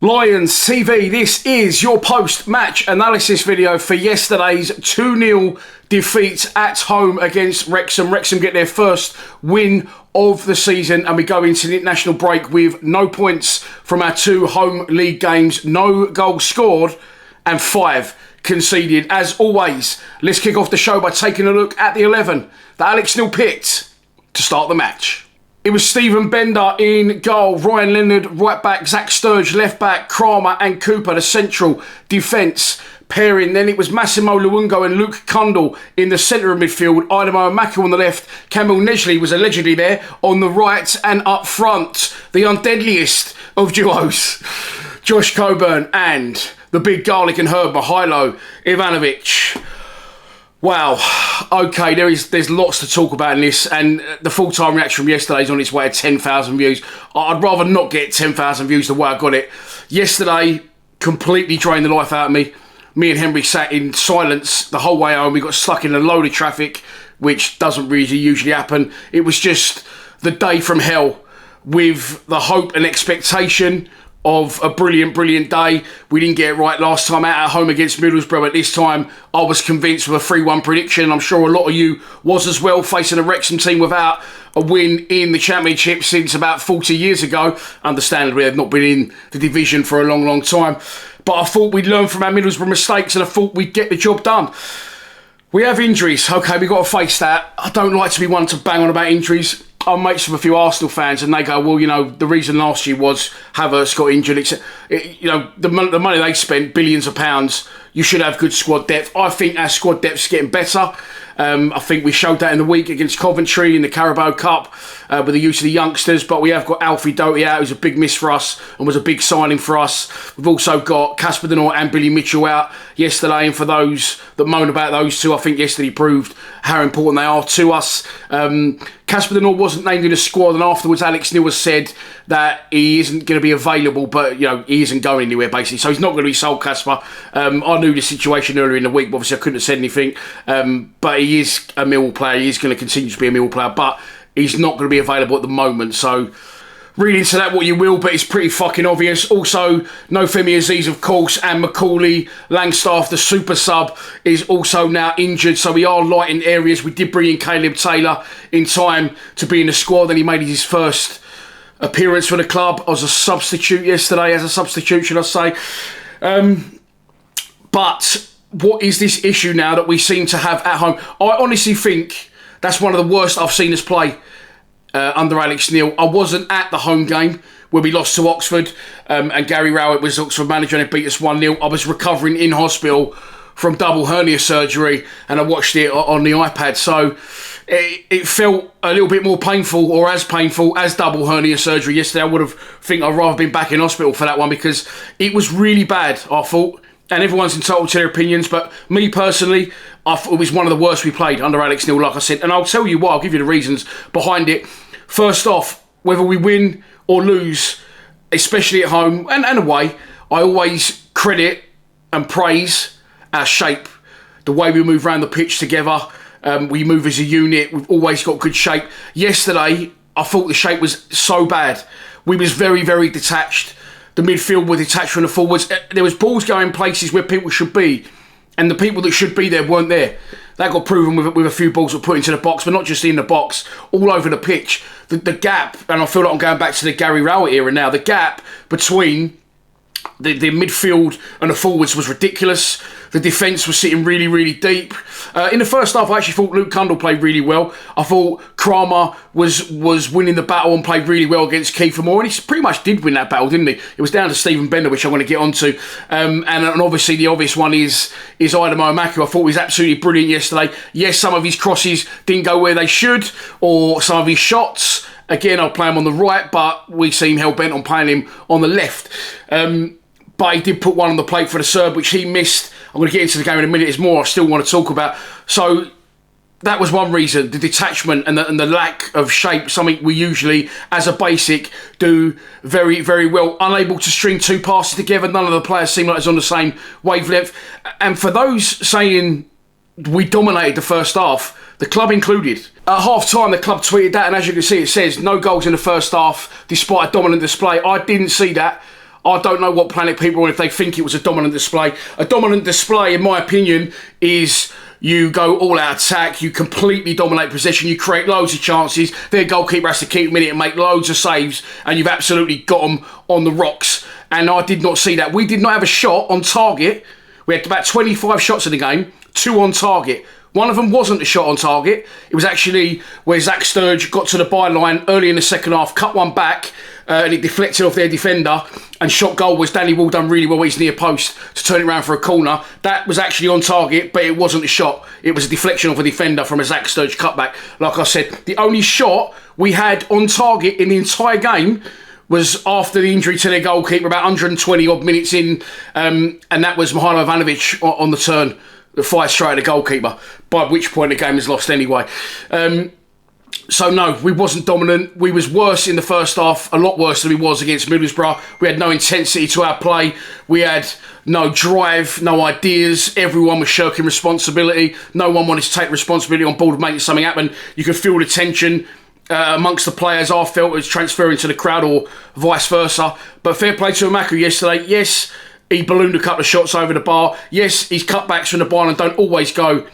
Lions TV, this is your post-match analysis video for yesterday's 2-0 defeat at home against Wrexham. Wrexham get their first win of the season and we go into the international break with no points from our two home league games, no goals scored and 5 conceded. As always, let's kick off the show by taking a look at the 11 that Alex Neil picked to start the match. It was Stephen Bender in goal, Ryan Leonard right back, Zach Sturge left back, Kramer and Cooper the central defence pairing. Then it was Massimo Luongo and Luke Cundle in the centre of midfield, Idemo and Mako on the left, Camille Nesley was allegedly there on the right, and up front, the undeadliest of duos, Josh Coburn and the big garlic and herb Mihailo Ivanovic. Wow, okay, there's lots to talk about in this, and the full-time reaction from yesterday is on its way to 10,000 views. I'd rather not get 10,000 views the way I got it. Yesterday, completely drained the life out of me. Me and Henry sat in silence the whole way home. We got stuck in a load of traffic, which doesn't really usually happen. It was just the day from hell with the hope and expectation of a brilliant day. We didn't get it right last time out at home against Middlesbrough, but this time I was convinced with a 3-1 prediction. I'm sure a lot of you was as well, facing a Wrexham team without a win in the Championship since about 40 years ago. Understandably, they've not been in the division for a long time. But I thought we'd learn from our Middlesbrough mistakes and I thought we'd get the job done. We have injuries. Okay, we've got to face that. I don't like to be one to bang on about injuries. I'm mates with a few Arsenal fans and they go, well, you know, the reason last year was Havertz got injured. The money they spent, billions of pounds, you should have good squad depth. I think our squad depth's getting better. I think we showed that in the week against Coventry in the Carabao Cup with the use of the youngsters. But we have got Alfie Doughty out, who's a big miss for us and was a big signing for us. We've also got Casper De Norre and Billy Mitchell out yesterday. And for those that moan about those two, I think yesterday proved how important they are to us. Casper De Norre wasn't named in the squad, and afterwards Alex Neil has said that he isn't going to be available, but you know he isn't going anywhere basically, so he's not going to be sold. Casper, I knew the situation earlier in the week, but obviously I couldn't have said anything. But he is a Millwall player. He is going to continue to be a Millwall player, but he's not going to be available at the moment. So read into that what you will, but it's pretty fucking obvious. Also, no Femi Aziz, of course, and Macaulay Langstaff, the super sub, is also now injured. So we are light in areas. We did bring in Caleb Taylor in time to be in the squad, and he made his first appearance for the club as a substitute yesterday, should I say. But what is this issue now that we seem to have at home? I honestly think that's one of the worst I've seen us play under Alex Neil. I wasn't at the home game where we lost to Oxford and Gary Rowett was Oxford manager and it beat us 1-0. I was recovering in hospital from double hernia surgery and I watched it on the iPad. So it felt a little bit more painful, or as painful as double hernia surgery yesterday. I'd rather been back in hospital for that one because it was really bad, I thought. And everyone's entitled to their opinions, but me personally, I thought it was one of the worst we played under Alex Neil, like I said. And I'll tell you why, I'll give you the reasons behind it. First off, whether we win or lose, especially at home and away, I always credit and praise our shape. The way we move around the pitch together, we move as a unit, we've always got good shape. Yesterday, I thought the shape was so bad. We was very detached. The midfield were detached from the forwards. There was balls going places where people should be, and the people that should be there weren't there. That got proven with a few balls that were put into the box, but not just in the box, all over the pitch. The gap, and I feel like I'm going back to the Gary Rowett era now, the gap between the midfield and the forwards was ridiculous. The defence was sitting really deep. In the first half, I actually thought Luke Cundle played really well. I thought Kramer was winning the battle and played really well against Kiefer Moore, and he pretty much did win that battle, didn't he? It was down to Stephen Bender, which I want to get onto. And obviously the obvious one is Idemo and Mako. I thought he was absolutely brilliant yesterday. Yes, some of his crosses didn't go where they should, or some of his shots. Again, I'll play him on the right, but we seem hell-bent on playing him on the left. But he did put one on the plate for the Serb, which he missed. I'm going to get into the game in a minute. There's more I still want to talk about. So that was one reason, the detachment and the lack of shape, something we usually, as a basic, do very well. Unable to string two passes together. None of the players seem like it's on the same wavelength. And for those saying we dominated the first half, the club included. At half-time, the club tweeted that, and as you can see, it says, no goals in the first half, despite a dominant display. I didn't see that. I don't know what planet people are on if they think it was a dominant display. A dominant display, in my opinion, is you go all out attack, you completely dominate possession, you create loads of chances, their goalkeeper has to keep them in it and make loads of saves, and you've absolutely got them on the rocks. And I did not see that. We did not have a shot on target. We had about 25 shots in the game, 2 on target. One of them wasn't a shot on target. It was actually where Zach Sturge got to the byline early in the second half, cut one back, and it deflected off their defender, and shot goal was Danny Wall done really well. He's near post to turn it around for a corner. That was actually on target, but it wasn't a shot. It was a deflection of a defender from a Zach Sturge cutback. Like I said, the only shot we had on target in the entire game was after the injury to their goalkeeper, about 120 odd minutes in, and that was Mihajlo Ivanovic on the turn. The fire straight at the goalkeeper, by which point the game is lost anyway. So no, we wasn't dominant. We was worse in the first half, a lot worse than we was against Middlesbrough. We had no intensity to our play. We had no drive, no ideas. Everyone was shirking responsibility. No one wanted to take responsibility on board of making something happen. You could feel the tension amongst the players. I felt it was transferring to the crowd or vice versa. But fair play to Emakhu yesterday. Yes, he ballooned a couple of shots over the bar. Yes, his cutbacks from the byline don't always go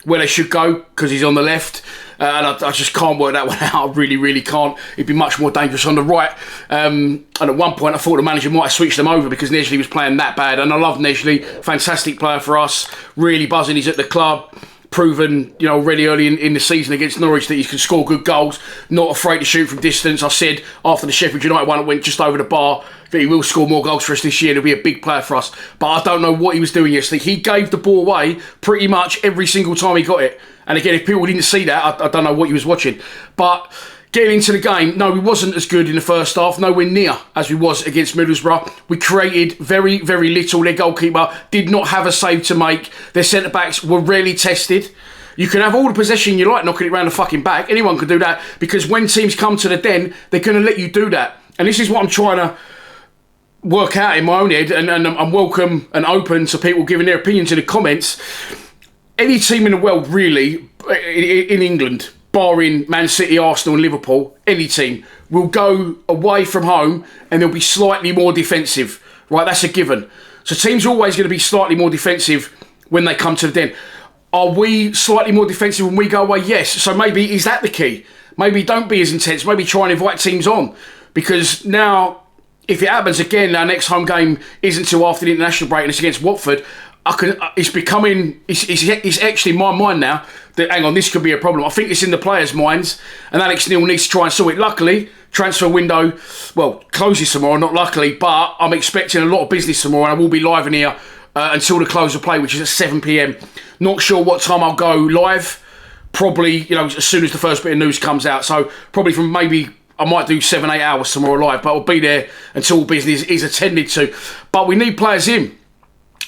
where they should go because he's on the left. And I just can't work that one out. I really, really can't. It'd be much more dangerous on the right. And at one point, I thought the manager might have switched them over because Nesley was playing that bad. And I love Nesley. Fantastic player for us. Really buzzing. He's at the club. Proven, already early in the season against Norwich that he can score good goals. Not afraid to shoot from distance. I said after the Sheffield United one that went just over the bar that he will score more goals for us this year. He'll be a big player for us. But I don't know what he was doing yesterday. He gave the ball away pretty much every single time he got it. And again, if people didn't see that, I don't know what he was watching. But getting into the game, no, we wasn't as good in the first half. Nowhere near as we was against Middlesbrough. We created very, very little. Their goalkeeper did not have a save to make. Their centre-backs were rarely tested. You can have all the possession you like, knocking it around the fucking back. Anyone can do that. Because when teams come to the Den, they're going to let you do that. And this is what I'm trying to work out in my own head. And I'm welcome and open to people giving their opinions in the comments. Any team in the world, really, in England, barring Man City, Arsenal and Liverpool, any team will go away from home and they'll be slightly more defensive. Right, that's a given. So teams are always going to be slightly more defensive when they come to the Den. Are we slightly more defensive when we go away? Yes. So maybe, is that the key? Maybe don't be as intense. Maybe try and invite teams on. Because now, if it happens again, our next home game isn't until after the international break and it's against Watford, it's actually in my mind now that, hang on, this could be a problem. I think it's in the players' minds, and Alex Neil needs to try and sort it. Luckily, transfer window, closes tomorrow, not luckily, but I'm expecting a lot of business tomorrow, and I will be live in here until the close of play, which is at 7 p.m. Not sure what time I'll go live. Probably, as soon as the first bit of news comes out. So probably from maybe, I might do 7-8 hours tomorrow live, but I'll be there until business is attended to. But we need players in.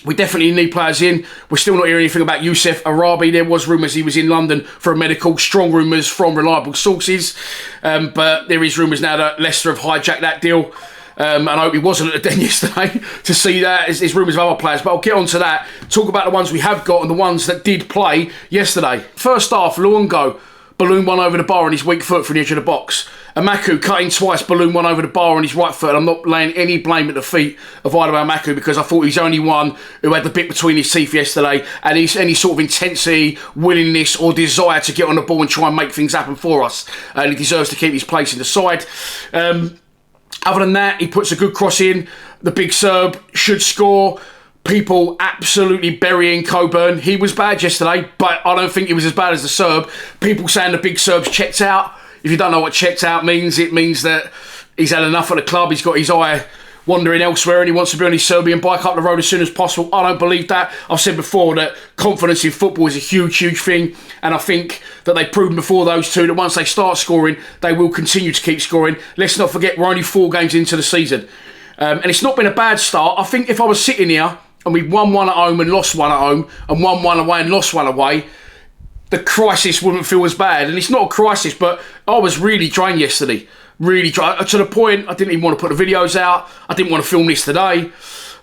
We definitely need players in. We're still not hearing anything about Youssef Arabi. There was rumours he was in London for a medical. Strong rumours from reliable sources. But there is rumours now that Leicester have hijacked that deal. And I hope he wasn't at the Den yesterday to see that. There's rumours of other players. But I'll get on to that. Talk about the ones we have got and the ones that did play yesterday. First half, Luongo balloon one over the bar on his weak foot from the edge of the box. Emakhu cutting twice, balloon one over the bar on his right foot. I'm not laying any blame at the feet of either Emakhu because I thought he's the only one who had the bit between his teeth yesterday and any sort of intensity, willingness or desire to get on the ball and try and make things happen for us. And he deserves to keep his place in the side. Other than that, he puts a good cross in. The big Serb should score. People absolutely burying Coburn. He was bad yesterday, but I don't think he was as bad as the Serb. People saying the big Serb's checked out. If you don't know what checked out means, it means that he's had enough at the club. He's got his eye wandering elsewhere and he wants to be on his Serbian bike up the road as soon as possible. I don't believe that. I've said before that confidence in football is a huge, huge thing. And I think that they've proven before those two that once they start scoring, they will continue to keep scoring. Let's not forget we're only 4 games into the season. And it's not been a bad start. I think if I was sitting here and we won 1 at home and lost 1 at home and won 1 away and lost 1 away, the crisis wouldn't feel as bad. And it's not a crisis, but I was really drained yesterday. Really drained. To the point, I didn't even want to put the videos out. I didn't want to film this today.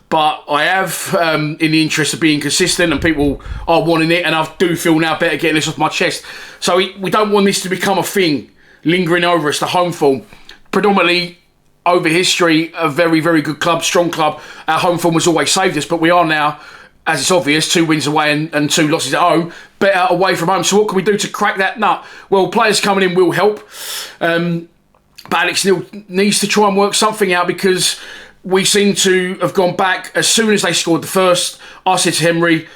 But I have, in the interest of being consistent, and people are wanting it, and I do feel now better getting this off my chest. So we don't want this to become a thing, lingering over us, the home form. Predominantly, over history, a very, very good club, strong club. Our home form has always saved us, but we are now, as it's obvious, 2 wins away and 2 losses at home, better away from home. So what can we do to crack that nut? Well, players coming in will help. But Alex Neil needs to try and work something out, because we seem to have gone back as soon as they scored the first. I said to Henry,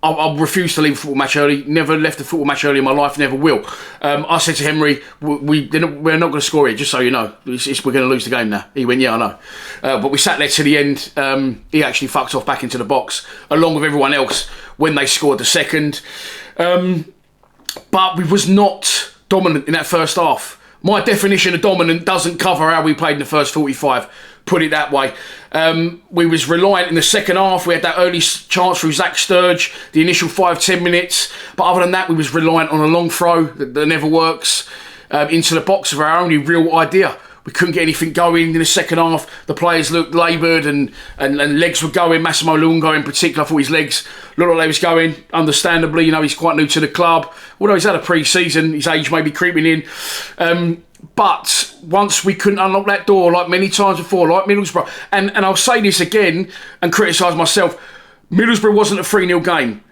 I'll refuse to leave a football match early. Never left a football match early in my life, never will. I said to Henry, we're not going to score here, just so you know. We're going to lose the game now. He went, yeah, I know. But we sat there to the end. He actually fucked off back into the box, along with everyone else, when they scored the second. But we was not dominant in that first half. My definition of dominant doesn't cover how we played in the first 45. Put it that way. We was reliant in the second half. We had that early chance through Zach Sturge, the initial 5-10 minutes. But other than that, we was reliant on a long throw that never works into the box of our only real idea. We couldn't get anything going in the second half. The players looked laboured and legs were going. Massimo Luongo in particular, I thought his legs looked like they was going. Understandably, he's quite new to the club. Although he's had a pre-season, his age may be creeping in. But once we couldn't unlock that door, like many times before, like Middlesbrough, and I'll say this again and criticise myself, Middlesbrough wasn't a 3-0 game.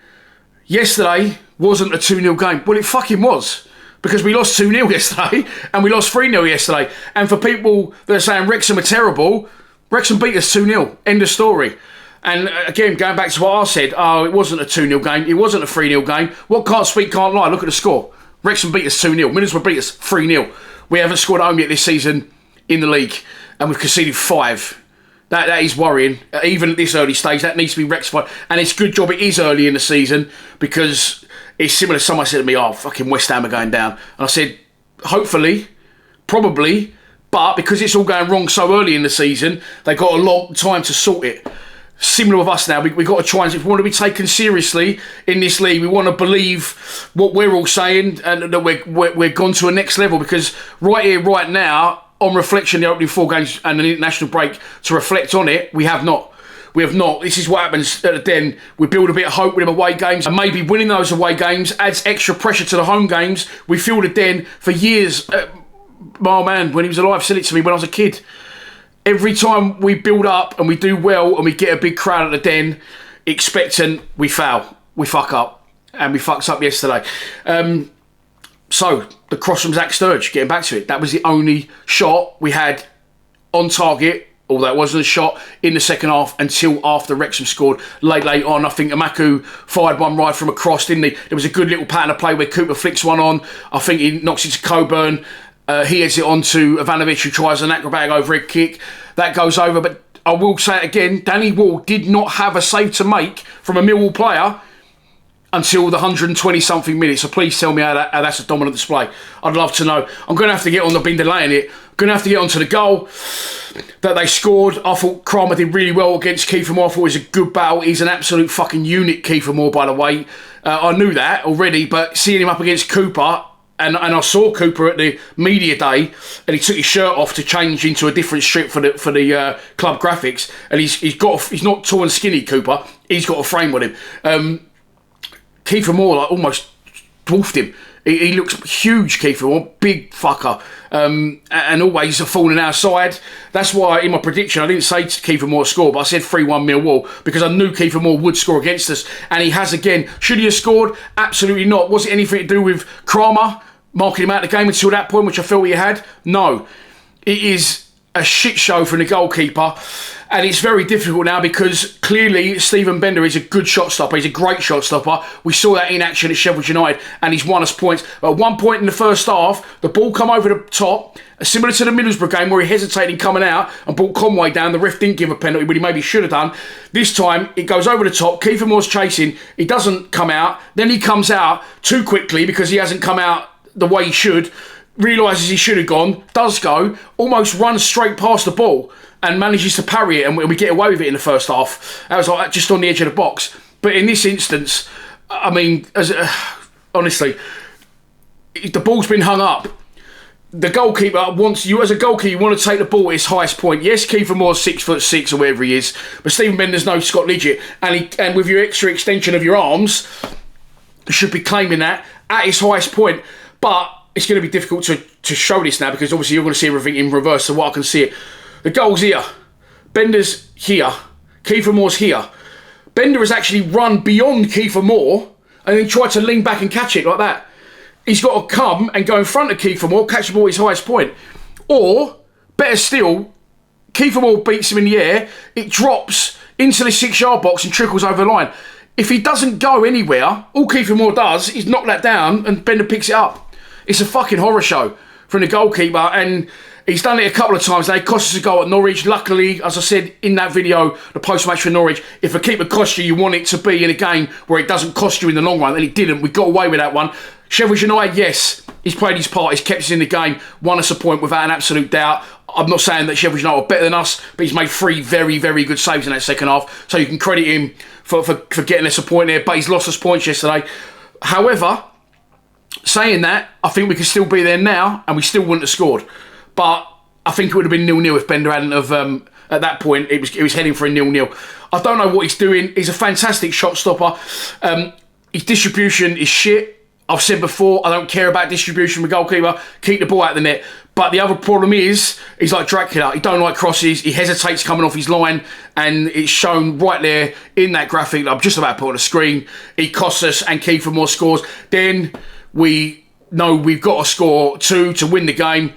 Yesterday wasn't a 2-0 game. Well, it fucking was. Because we lost 2-0 yesterday and we lost 3-0 yesterday. And for people that are saying Wrexham are terrible, Wrexham beat us 2-0. End of story. And again, going back to what I said, it wasn't a 2-0 game. It wasn't a 3-0 game. What can't speak, can't lie. Look at the score. Wrexham beat us 2-0. Middlesbrough beat us 3-0. We haven't scored at home yet this season in the league. And we've conceded 5. That is worrying. Even at this early stage, that needs to be rectified. And it's a good job it is early in the season, because it's similar to someone said to me, fucking West Ham are going down. And I said, hopefully, probably, but because it's all going wrong so early in the season, they've got a long time to sort it. Similar with us now, we've got to try and, if we want to be taken seriously in this league, we want to believe what we're all saying and that we're gone to a next level, because right here, right now, on reflection, the opening 4 games and an international break, to reflect on it, we have not. We have not. This is what happens at the Den. We build a bit of hope with them away games, and maybe winning those away games adds extra pressure to the home games. We feel the Den for years. My man, when he was alive, said it to me when I was a kid. Every time we build up and we do well and we get a big crowd at the Den, expectant, we foul. We fuck up. And we fucked up yesterday. So, the cross from Zach Sturge, getting back to it, that was the only shot we had on target, although it wasn't a shot in the second half until after Wrexham scored late on. I think Amaku fired one right from across, didn't he? There was a good little pattern of play where Cooper flicks one on. I think he knocks it to Coburn. He heads it on to Ivanovic, who tries an acrobatic overhead kick. That goes over, but I will say it again, Danny Wall did not have a save to make from a Millwall player until the 120-something minutes. So please tell me how that's a dominant display. I'd love to know. I'm going to have to get on, I've been delaying it. I'm going to have to get onto the goal that they scored. I thought Kramer did really well against Kiefer Moore. I thought it was a good battle. He's an absolute fucking unit, Kiefer Moore, by the way. I knew that already, but seeing him up against Cooper, and I saw Cooper at the media day, and he took his shirt off to change into a different strip for the club graphics, and he's not tall and skinny, Cooper. He's got a frame with him. Kiefer Moore almost dwarfed him. He looks huge, Kiefer Moore, big fucker, and always a thorn in our side. That's why in my prediction I didn't say Kiefer Moore score, but I said 3-1 Millwall, because I knew Kiefer Moore would score against us, and he has again. Should he have scored? Absolutely not. Was it anything to do with Kramer marking him out of the game until that point, which I felt he had? No. It is a shit show from the goalkeeper, and it's very difficult now because clearly Stephen Bender is a good shot stopper. He's a great shot stopper. We saw that in action at Sheffield United, and he's won us points. At one point in the first half, the ball come over the top, similar to the Middlesbrough game where he hesitated coming out and brought Conway down. The ref didn't give a penalty, but he maybe should have done. This time, it goes over the top. Kiefer Moore's chasing. He doesn't come out. Then he comes out too quickly because he hasn't come out the way he should. Realises he should have gone, does go, almost runs straight past the ball and manages to parry it, and we get away with it in the first half. That was like just on the edge of the box. But in this instance, I mean, honestly, the ball's been hung up. The goalkeeper wants you, as a goalkeeper, you want to take the ball at its highest point. Yes, Kiefer Moore's 6'6" or wherever he is, but Stephen Bender's no Scott Lidgett, and with your extra extension of your arms, you should be claiming that at its highest point. But it's going to be difficult to show this now, because obviously you're going to see everything in reverse. So what I can see it, The goal's here. Bender's here. Kiefer Moore's here. Bender has actually run beyond Kiefer Moore and then tried to lean back and catch it like that. He's got to come and go in front of Kiefer Moore, catch the ball at his highest point. Or, better still, Kiefer Moore beats him in the air, it drops into the 6-yard box and trickles over the line. If he doesn't go anywhere, all Kiefer Moore does is knock that down and Bender picks it up. It's a fucking horror show from the goalkeeper, and he's done it a couple of times. They cost us a goal at Norwich. Luckily, as I said in that video, the post-match for Norwich, if a keeper costs you, you want it to be in a game where it doesn't cost you in the long run, and it didn't. We got away with that one. Sheffield United, yes, he's played his part. He's kept us in the game, won us a point without an absolute doubt. I'm not saying that Sheffield United are better than us, but he's made 3 very, very good saves in that second half. So you can credit him for getting us a point there, but he's lost us points yesterday. However, saying that, I think we could still be there now, and we still wouldn't have scored. But I think it would have been 0-0 if Bender hadn't have, at that point, it was heading for a 0-0. I don't know what he's doing. He's a fantastic shot stopper. His distribution is shit. I've said before, I don't care about distribution with goalkeeper. Keep the ball out of the net. But the other problem is, he's like Dracula. He don't like crosses. He hesitates coming off his line. And it's shown right there in that graphic that I'm just about to put on the screen. He costs us and Kiefer Moore scores. Then we know we've got to score 2 to win the game.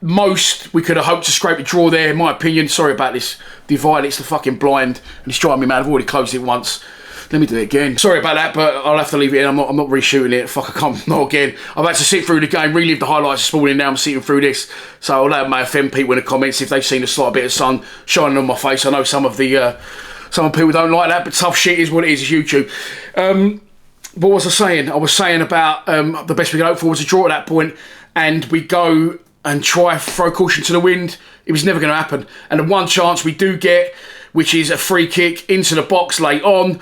Most, we could have hoped to scrape a draw there, in my opinion. Sorry about this divide. It's the fucking blind. And it's driving me mad. I've already closed it once. Let me do it again. Sorry about that, but I'll have to leave it in. I'm not reshooting it. Fuck, I can't. Not again. I've had to sit through the game, relive the highlights this morning. Now I'm sitting through this. So I'll let my offend people in the comments if they've seen a slight bit of sun shining on my face. I know some of people don't like that, but tough shit is what it is. It's YouTube. What was I saying? I was saying about the best we could hope for was a draw at that point, and we go and try throw caution to the wind. It was never going to happen. And the one chance we do get, which is a free kick into the box late on,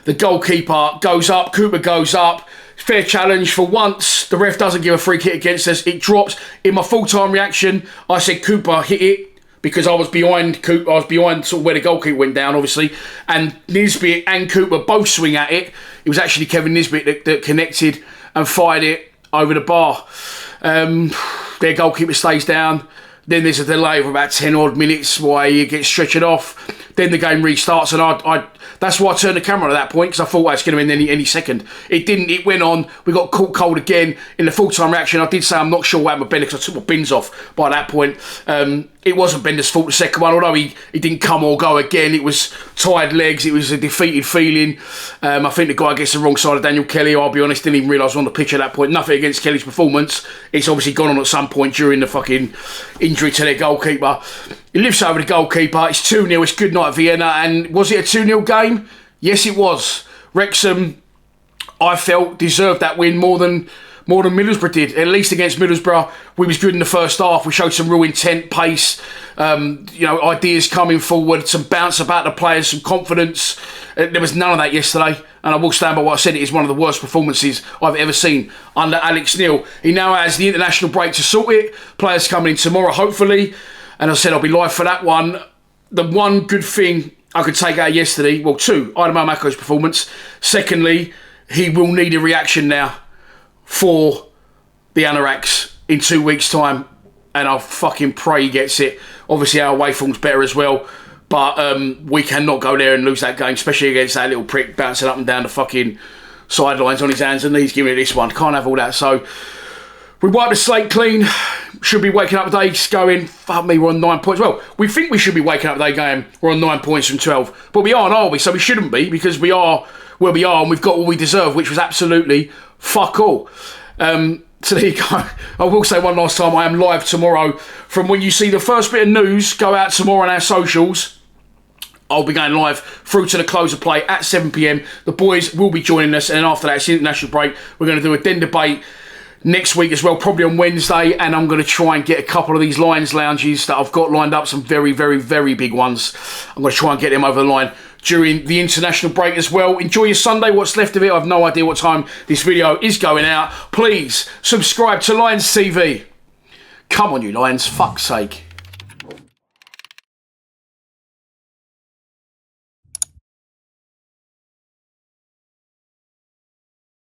the goalkeeper goes up, Cooper goes up, fair challenge for once. The ref doesn't give a free kick against us. It drops. In my full-time reaction, I said Cooper hit it because I was behind Cooper. I was behind sort of where the goalkeeper went down, obviously. And Nisbet and Cooper both swing at it. It was actually Kevin Nisbet that connected and fired it over the bar. Their goalkeeper stays down. Then there's a delay of about 10 odd minutes while he gets stretched off. Then the game restarts, and that's why I turned the camera at that point, because I thought it's going to end any second. It didn't. It went on. We got caught cold again. In the full-time reaction, I did say I'm not sure what happened with Bender because I took my bins off by that point. It wasn't Bender's fault, the second one, although he didn't come or go again. It was tired legs. It was a defeated feeling. I think the guy gets the wrong side of Daniel Kelly. I'll be honest, didn't even realise I was on the pitch at that point. Nothing against Kelly's performance. It's obviously gone on at some point during the fucking injury to their goalkeeper. He lifts over the goalkeeper. It's 2-0. It's good night at Vienna. And was it a 2-0 game? Yes, it was. Wrexham, I felt, deserved that win more than Middlesbrough did. At least against Middlesbrough, we was good in the first half. We showed some real intent, pace, ideas coming forward, some bounce about the players, some confidence. There was none of that yesterday, and I will stand by what I said. It is one of the worst performances I've ever seen under Alex Neil. He now has the international break to sort it. Players coming in tomorrow, hopefully, and as I said, I'll be live for that one. The one good thing I could take out yesterday, well, 2, Idemar Mako's performance. Secondly, he will need a reaction now for the Anoraks in 2 weeks' time, and I'll fucking pray he gets it. Obviously, our away form's better as well, but we cannot go there and lose that game, especially against that little prick bouncing up and down the fucking sidelines on his hands and knees, giving it this one. Can't have all that. So we wipe the slate clean. Should be waking up today going, fuck me, we're on 9 points. Well, we think we should be waking up today going, we're on 9 points from 12, but we aren't, we? So we shouldn't be, because we are where we are and we've got what we deserve, which was absolutely fuck all. So there you go. I will say one last time, I am live tomorrow. From when you see the first bit of news go out tomorrow on our socials, I'll be going live through to the close of play at 7 PM. The boys will be joining us, and then after that, it's the international break. We're going to do a den debate next week as well, probably on Wednesday, and I'm going to try and get a couple of these Lions lounges that I've got lined up, some very, very, very big ones. I'm going to try and get them over the line during the international break as well. Enjoy your Sunday, what's left of it. I have no idea what time this video is going out. Please subscribe to Lions TV. Come on, you Lions, fuck's sake.